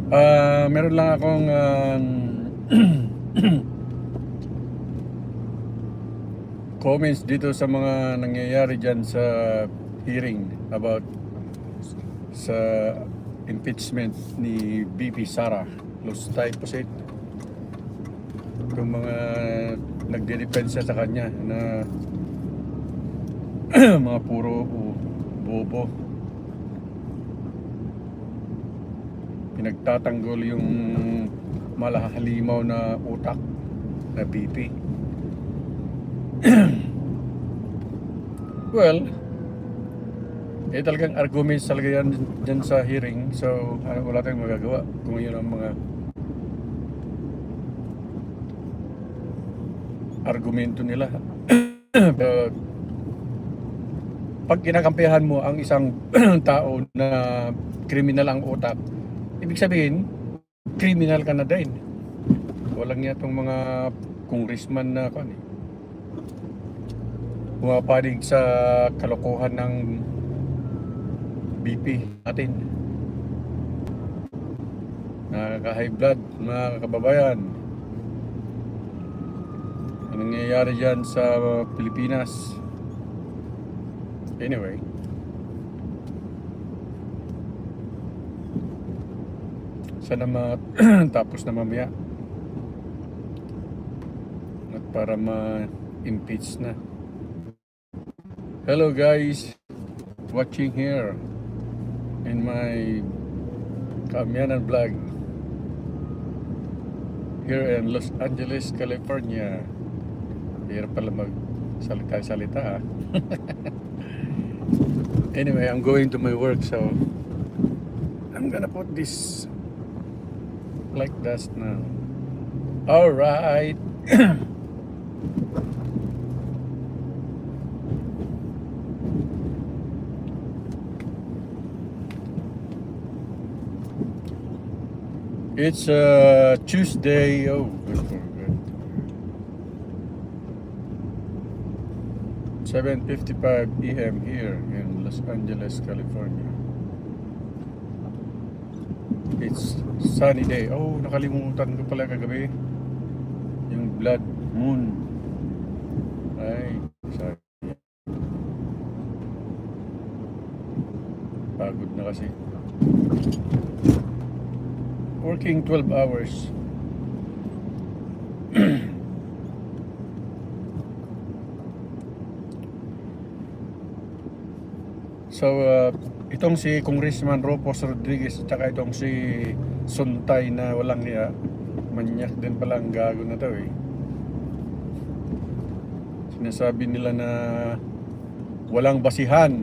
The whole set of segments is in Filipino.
Meron lang akong comments dito sa mga nangyayari dyan sa hearing about sa impeachment ni BP Sara Los Typhosit. Yung mga nagdedepensa sa kanya na mga puro bobo. Pinagtatanggol yung malahalimaw na utak na BP. Well, talagang arguments talaga yan dyan sa hearing. So, wala tayong magagawa kung yun ang mga argumento nila. Pero, pag kinakampihan mo ang isang tao na kriminal ang utak, ibig sabihin, kriminal ka na din. Walang niya itong mga congressman na pumapanig sa kalokohan ng BP natin. Nakaka-high blood, mga kababayan. Anong nangyayari dyan sa Pilipinas? Anyway, sana tapos na mamaya at para ma-impeach na. Hello guys, watching here in my Kamyanan vlog here in Los Angeles, California. Hirap pala magsalita-salita. Anyway, I'm going to my work, so I'm gonna put this like that now. All right. It's Tuesday. Oh, good. 7:55 p.m. here in Los Angeles, California. It's sunny day. Oh, nakalimutan ko pala kagabi yung blood moon. Ay, sorry. Pagod na kasi. Working 12 hours. So, itong si Congressman Ropos Rodriguez at saka itong si Suntay na walang niya, manyak din palang gago na to eh. Sinasabi nila na walang basihan.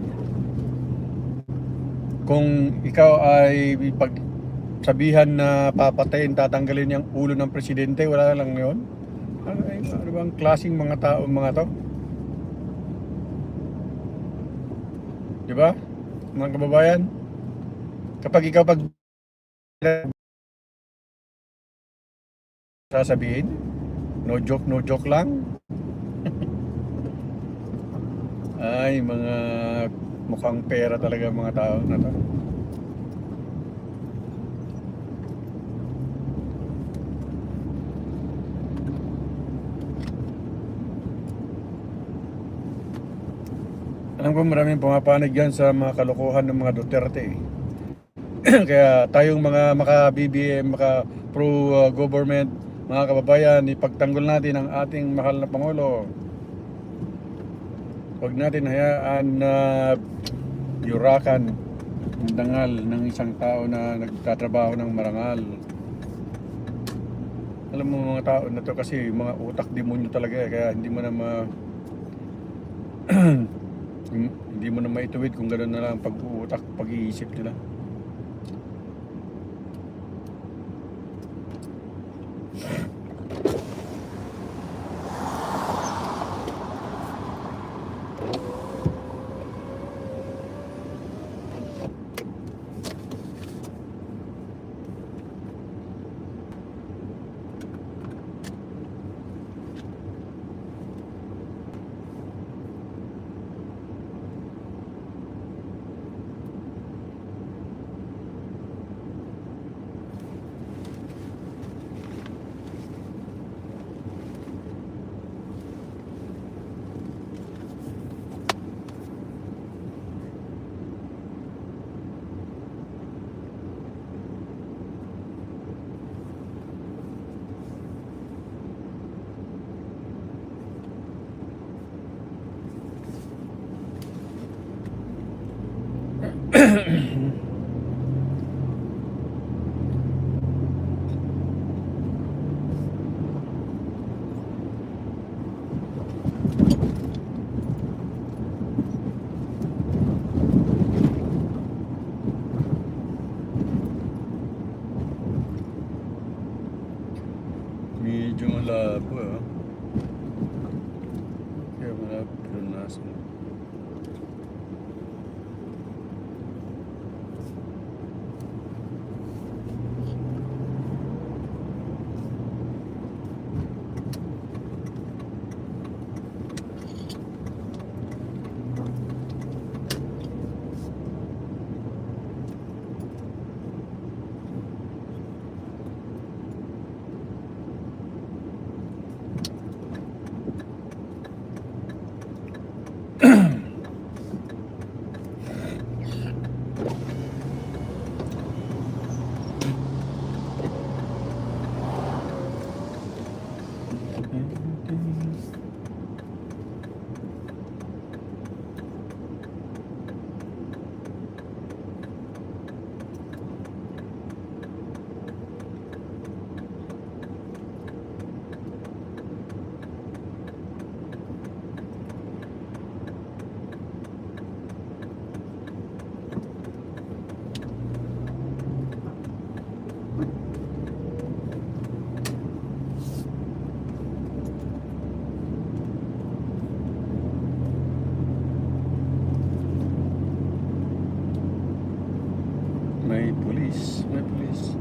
Kung ikaw ay pagsabihan na papatayin, tatanggalin yung ulo ng presidente, wala lang yun. Ano bang klaseng mga tao mga to? Diba? Mga kababayan, kapag ikaw sasabihin, no joke lang. Ay, mga mukhang pera talaga mga tao na to. Alam ko maraming pumapanig yan sa mga kalokohan ng mga Duterte. Kaya tayong mga maka-BBM, maka-pro-government, mga kababayan, ipagtanggol natin ang ating mahal na Pangulo. Huwag natin hayaan na yurakan ang dangal ng isang tao na nagtatrabaho ng marangal. Alam mo mga tao na to kasi mga utak demonyo talaga kaya hindi mo na hindi mo na maituwid kung gano'n na lang pag-uutak, pag-iisip nila. malabo ah. Kaya malabo lunasan. May pulis, may pulis.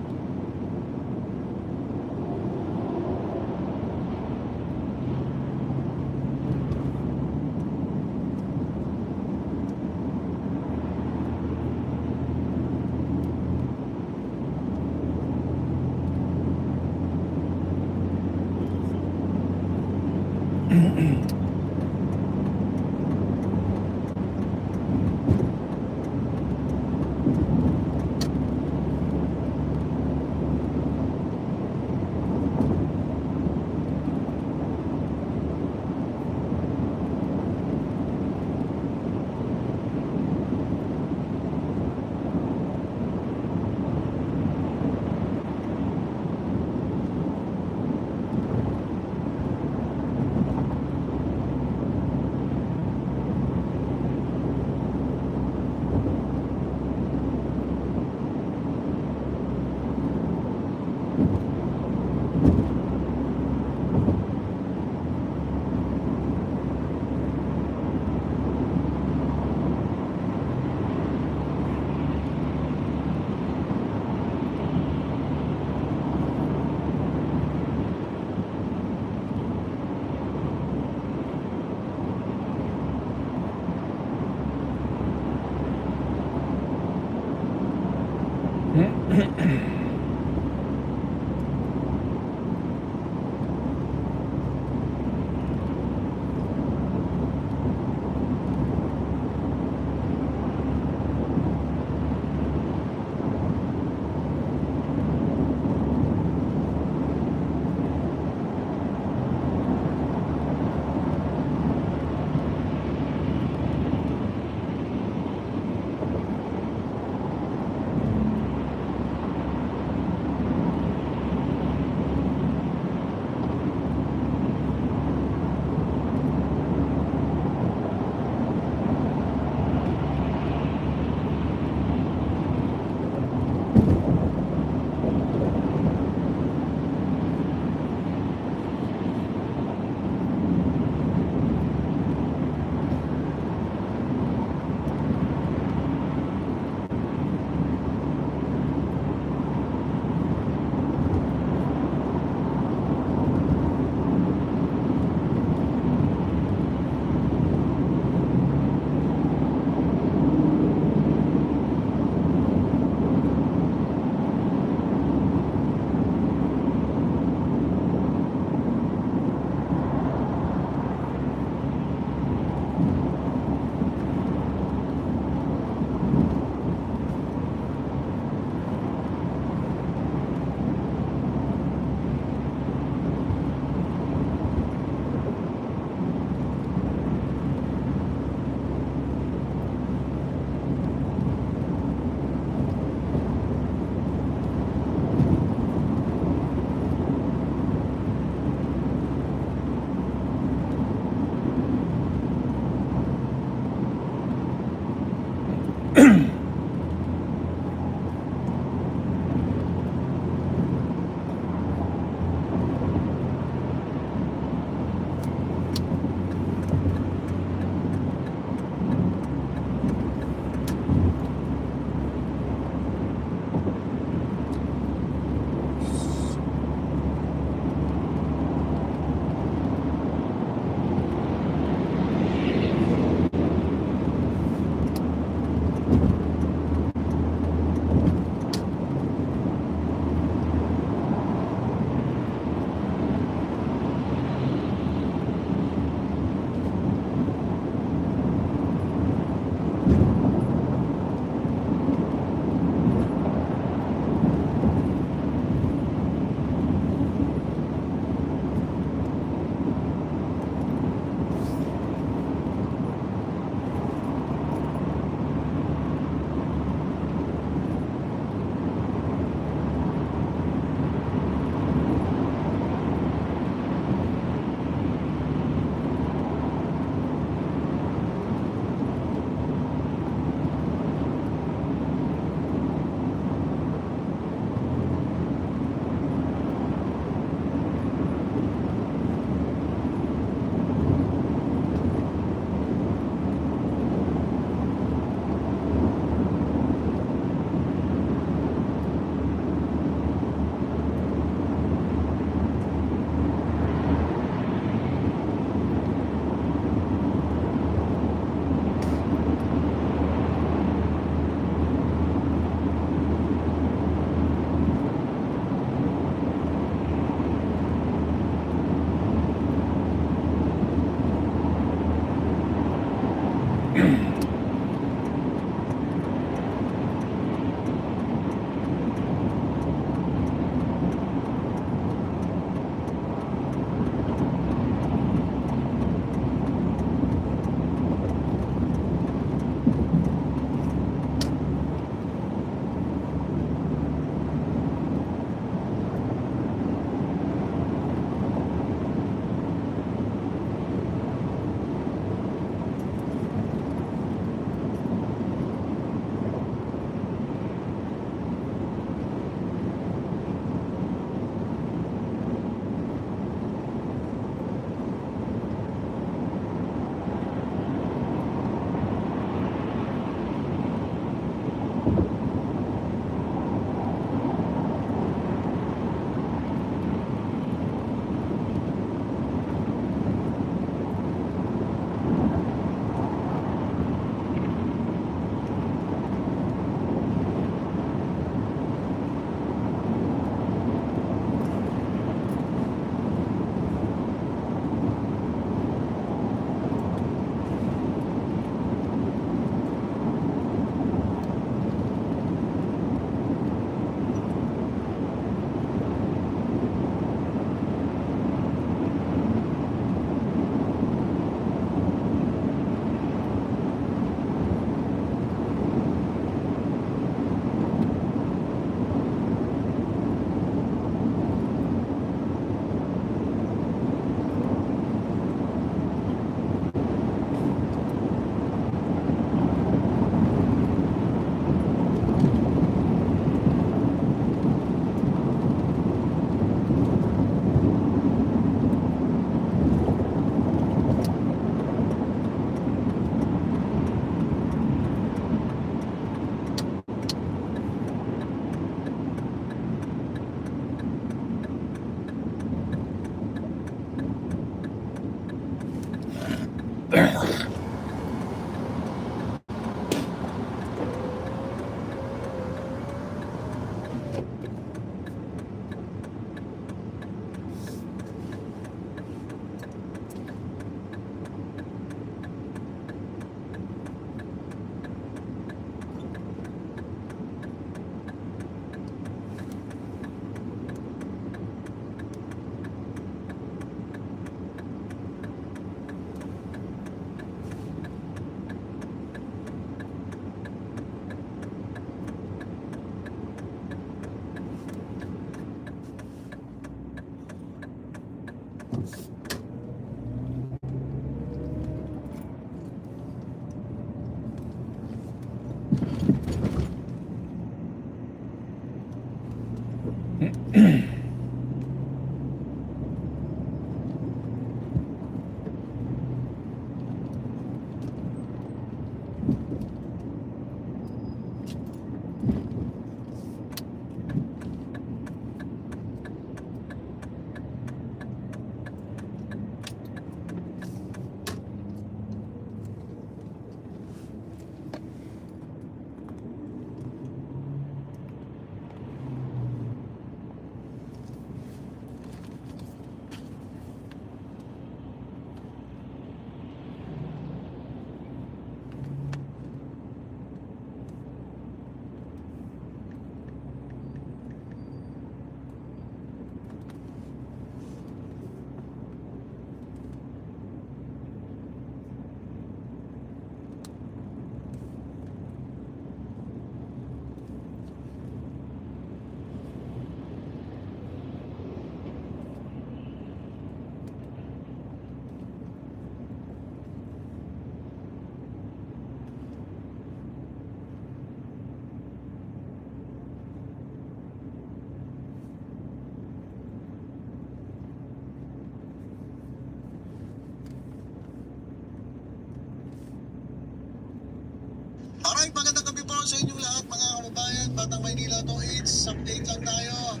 Alright, magandang gabi po sa inyong lahat mga kababayan. Batang Maynila to, it's update lang tayo.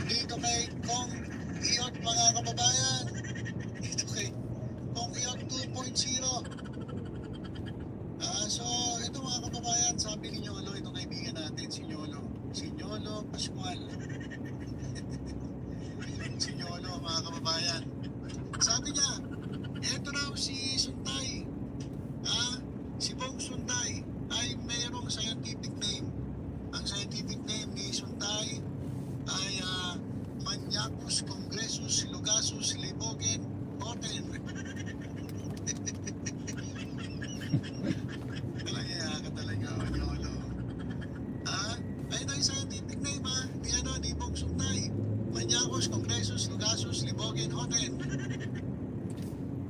Dito kay Kong Iot mga kababayan. Dito kay Kong Iot 2.0. So ito mga kababayan, sabi ni Nyolo, itong kaibigan natin, si Nyolo. Si Nyolo Pascual. Si Nyolo mga kababayan. Sabi niya, eto raw si Suntay. Si Bong Suntay ay mayroong scientific name. Ang scientific name ni Suntay ay Maniacus Congressus Lugasus Libogen Oten. Talaga, Nyolo. Ayun ang scientific name ni Bong Suntay. Maniacus Congressus Lugasus Libogen Oten.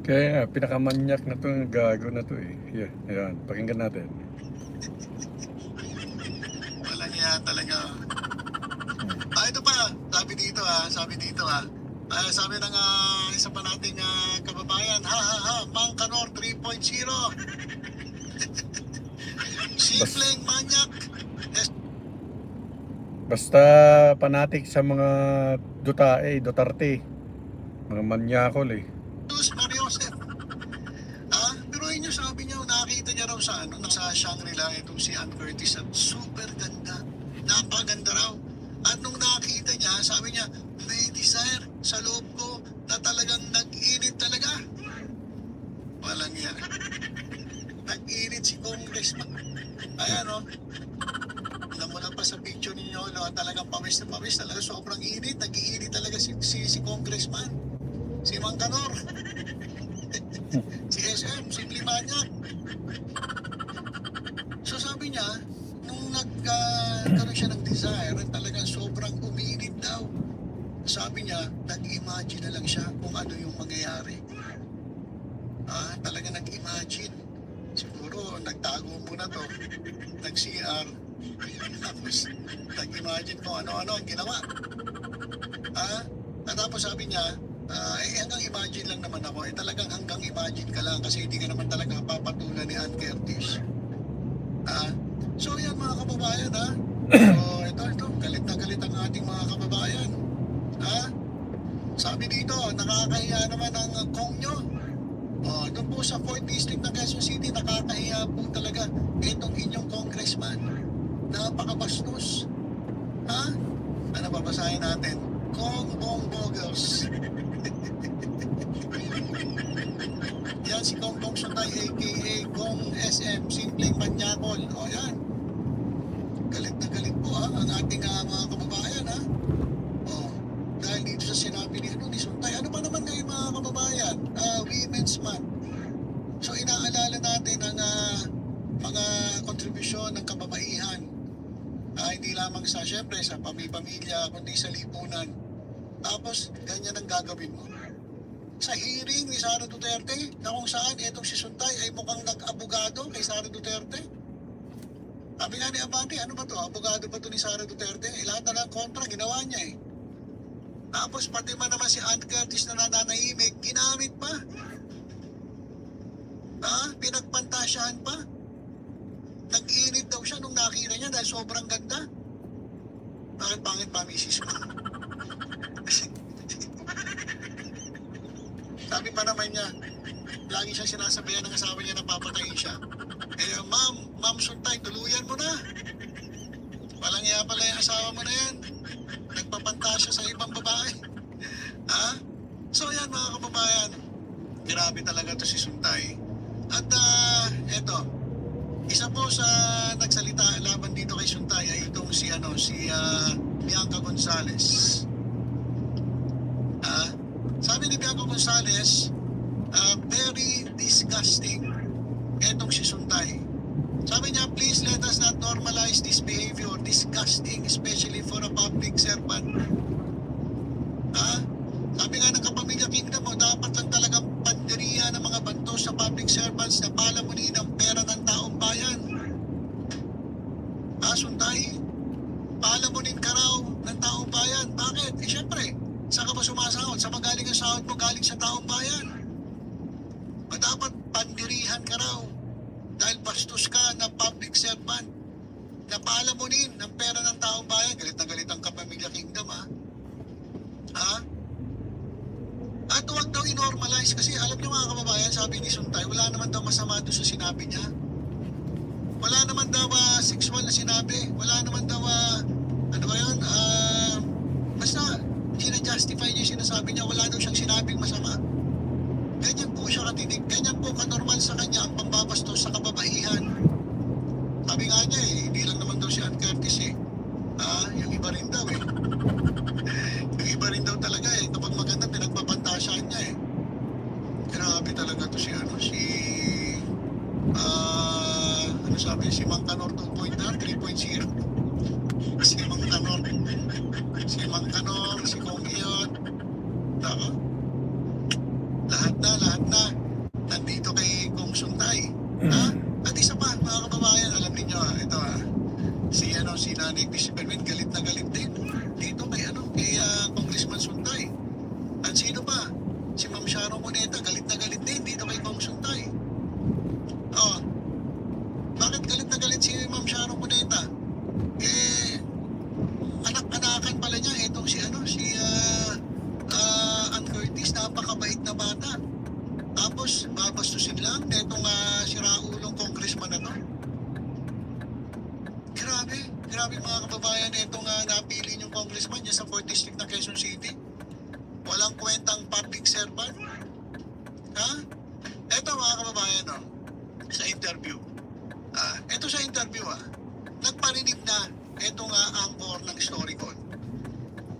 Kaya pinakamanyak na to, gago na to eh. Yeah, ayan, pakinggan natin. Walang yan talaga. Ito pa, sabi dito sabi ng isa pa nating kababayan, Mang Kanor 3.0. Simpleng manyak. Basta panatik sa mga Duterte. Mga manyakol eh. Jesus Mariosep. Pero yun yung sabi niya, nakita niya raw sa Shangri-La itong si Ann Curtis at super ganda. Napaganda raw. At nung nakita niya, sabi niya, may desire sa loob ko na talagang nag-init talaga. Walang yan. Nag-init si Congressman. Ayan alam mo na pa sa picture ninyo, talagang pawis na pawis. Talaga sobrang init. Nag-iinit talaga si Congressman. Si Mang Kanor. Si SM, Simple Manyak. So sabi niya, nung nagkaroon siya ng desire, talagang sobrang umiinit daw. Sabi niya, nag-imagine na lang siya kung ano yung mangyayari. Talaga nag-imagine. Siguro, nagtago muna to. Nag-CR. Tapos, nag-imagine kung ano-ano ang ginawa. At tapos sabi niya, hanggang imagine lang naman ako. Talagang hanggang imagine ka lang kasi hindi ka naman talaga papatulan ni Ann Curtis. So yan mga kababayan So ito, galit na galit ang ating mga kababayan. Sabi dito, nakakahiya naman ang Kong nyo. Doon po sa 4th District ng Quezon City, nakakahiya po talaga itong inyong congressman. Napakabastos. Ano babasahin natin? Kong Bong Bogels. Yan si Kong Bong Suntay aka Kong SM Simpleng Manyakol. Yan. Galit na galit po ang ating mga kababayan dahil dito sa sinabi ni Suntay. Ano pa naman ngayon mga kababayan? Women's Month. So inaalala natin ang mga kontribusyon ng kababaihan. Hindi lamang syempre sa pamilya, kundi sa lipunan. Tapos, ganyan ang gagawin mo. sa hearing ni Sara Duterte na kung saan etong si Suntay ay mukhang nag-abogado kay Sara Duterte. Sabi nga ni Abante, ano ba to? Abogado ba to ni Sara Duterte? Lahat na lang kontra, ginawa niya eh. Tapos pati man naman si Ann Curtis na nananahimik, ginamit pa. Pinagpantasyahan pa. Nag-init daw siya nung nakita niya dahil sobrang ganda. Bakit pangit pa, misis mo? Sabi pa naman niya, lagi siya sinasabihan ng asawa niya na papatayin siya. Ma'am Suntay, tuluyan mo na. Walang iya pala yung asawa mo na yan. Nagpapantasya sa ibang babae. So yan mga kababayan, grabe talaga to si Suntay. At eto, isa po sa nagsalita laban dito kay Suntay ay itong si Bianca Gonzales. Sabi ni Bianca Gonzales, very disgusting etong si Suntay. Sabi niya, please let us not normalize this behavior, disgusting, especially for a public servant. Sabi nga ng Kapamilya Kingdom mo, dapat lang talagang panderiya ng mga bantos sa public servants na palamunin ang pera ng taong bayan. Suntay, palamunin ka raw ng taong bayan. Bakit? Siyempre, saan ka ba sumasahod? Sa magaling ang sahod mo, galing sa taong bayan. Dapat pandirihan ka raw dahil bastos ka na public servant na palamunin ng pera ng taong bayan. Galit na galit ang Kapamilya Kingdom, At huwag daw i-normalize kasi alam niyo mga kababayan, sabi ni Suntay, wala naman daw masama doon sa sinabi niya. Wala naman daw sexual na sinabi. Wala naman daw, basta ginajustify niya yung sinasabi niya, wala daw siyang sinabing masama. Ganyan po siya katinig, ganyan po kanormal sa kanya ang pambabastos sa kababaihan. Sabi nga niya hindi lang naman daw si Ann Curtis yung iba rin daw yung iba rin daw talaga kapag maganda pinagpapantasyahan niya Grabe talaga to si sabi, si Mang Kanor 2.0, 3.0. Si Mang Kanor, si Kong Iyot. Lahat na nandito kay Kong Suntay. At isa pa, mga kababayan, alam niyo ito si Nanay Bisperwin, galit na galit din dito kay Congressman Suntay. At sino pa? Si Ma'am Sharon Cuneta, galit na galit din dito kay Kong Suntay. Bakit galit na galit si Ma'am Sharon Cuneta? Anak-anakan pala niya itong si Ann Curtis, napakabait na bata. Tapos babastusin lang itong si Raulong congressman na to. Grabe mga kababayan, itong napili niyong congressman niya sa 4th District ng Quezon City. Walang kwentang public servant. Ito mga kababayan, sa interview. Ito sa interview, nagparinig na itong anchor ng Storycon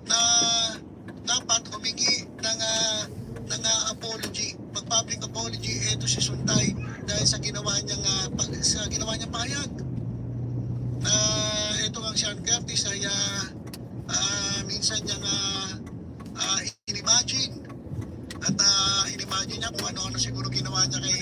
na dapat humingi ng apology, mag-public apology ito si Suntay dahil sa ginawa niyang pahayag na ito ang si Ann Curtis ay minsan niyang inimagine at inimagine niya kung ano-ano siguro ginawa niya kay